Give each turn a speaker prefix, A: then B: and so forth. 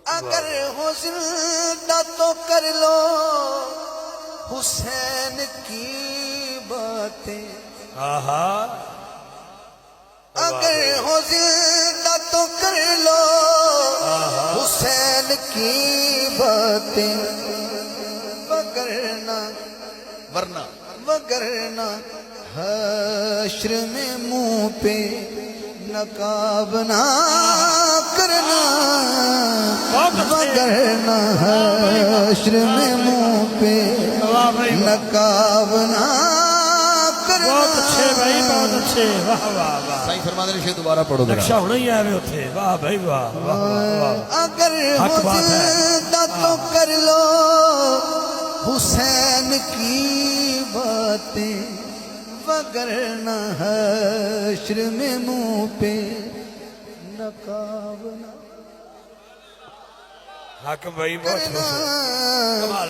A: اگر ہو زندہ تو کر لو حسین کی باتیں، اگر ہو زندہ تو کر لو حسین کی باتیں، وگرنہ حشر میں منہ پہ نقاب نہ کرنا، وگرنہ حشر میں منہ پہ نقاب نہ کرنا۔
B: بہت اچھے بھائی، بہت اچھے، واہ واہ واہ۔
C: صحیح فرما دے رہے، دوبارہ پڑھو ذرا۔
B: نقشہ ہونا ہی آئے ہوتے، واہ بھائی واہ واہ واہ۔
A: اگر
B: حق
A: ہو
B: بات ہے۔
A: زندہ تو کر لو حسین کی باتیں، وگرنہ حشر میں منہ پہ نقاب نہ
B: حق بھائی بہت خوش ہے،
A: کرنا۔
B: کمال ہے۔